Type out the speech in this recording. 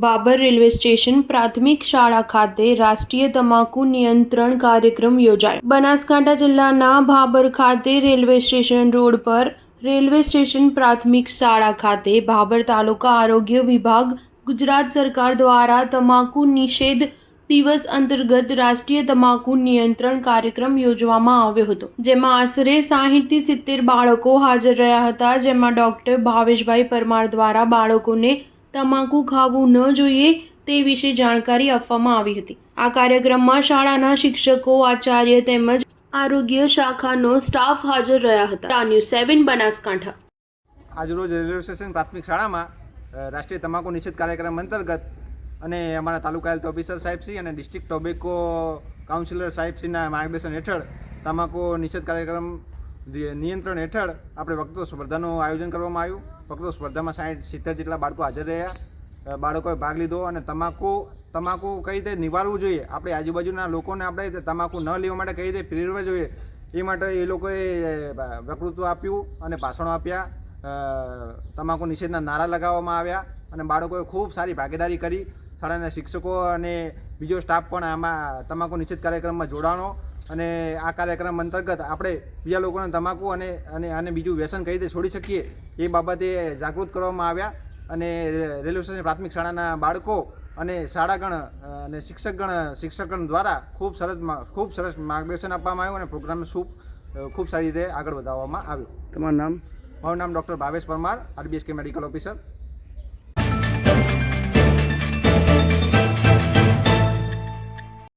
Babur railway station પ્રાથમિક શાળા ખાતે રાષ્ટ્રીય તમાકુ નિયંત્રણ કાર્યક્રમ યોજાયો. બનાસકાંઠા જિલ્લાના ભાબર ખાતે રેલવે સ્ટેશન રોડ પર રેલવે સ્ટેશન પ્રાથમિક શાળા ખાતે ભાબર તાલુકા આરોગ્ય વિભાગ ગુજરાત સરકાર દ્વારા તમાકુ નિષેધ દિવસ અંતર્ગત રાષ્ટ્રીય તમાકુ નિયંત્રણ કાર્યક્રમ યોજવામાં આવ્યો હતો, જેમાં આશરે 60 થી 70 બાળકો હાજર રહ્યા હતા. જેમાં ડોક્ટર ભાવેશભાઈ પરમાર દ્વારા બાળકોને તમાકુ ખાવું ન જોઈએ તે વિશે જાણકારી આપવામાં આવી હતી. આ કાર્યક્રમમાં શાળાના શિક્ષકો, આચાર્ય તેમજ આરોગ્ય શાખાનો સ્ટાફ હાજર રહ્યા હતા. ન્યૂઝ 7 બનાસકાંઠા. આજરોજ રેલવે સ્ટેશન પ્રાથમિક શાળામાં રાષ્ટ્રીય તમાકુ નિષેધ કાર્યક્રમ અંતર્ગત અને અમારા તાલુકા હેલ્થ ઓફિસર સાહેબશ્રી અને ડિસ્ટ્રિક્ટ ટોબેકો કાઉન્સિલર સાહેબશ્રીના માર્ગદર્શન હેઠળ તમાકુ નિષેધ કાર્યક્રમ નિયંત્રણ હેઠળ આપણે વક્તૃત્વ સ્પર્ધાનું આયોજન કરવામાં આવ્યું. વક્તૃત્વ સ્પર્ધામાં 60-70 જેટલા બાળકો હાજર રહ્યા. બાળકોએ ભાગ લીધો અને તમાકુ કઈ રીતે નિવારવું જોઈએ, આપણે આજુબાજુના લોકોને આપણે તમાકુ ન લેવા માટે કઈ રીતે પ્રેરવા જોઈએ એ માટે એ લોકોએ વક્તૃત્વ આપ્યું અને ભાષણો આપ્યા. તમાકુ નિષેધના નારા લગાવવામાં આવ્યા અને બાળકોએ ખૂબ સારી ભાગીદારી કરી. શાળાના શિક્ષકો અને બીજો સ્ટાફ પણ આમાં તમાકુ નિષેધ કાર્યક્રમમાં જોડાણો અને આ કાર્યક્રમ અંતર્ગત આપણે બીજા લોકોને તમાકુ અને બીજું વ્યસન કઈ રીતે છોડી શકીએ એ બાબતે જાગૃત કરવામાં આવ્યા. અને રેલવે સ્ટેશન પ્રાથમિક શાળાના બાળકો અને શાળાગણ અને શિક્ષકગણ દ્વારા ખૂબ સરસ માર્ગદર્શન આપવામાં આવ્યું અને પ્રોગ્રામને ખૂબ સારી રીતે આગળ વધારવામાં આવ્યો. તમારું નામ? મારું નામ doctor Bhavesh Parmar, RBSK medical officer.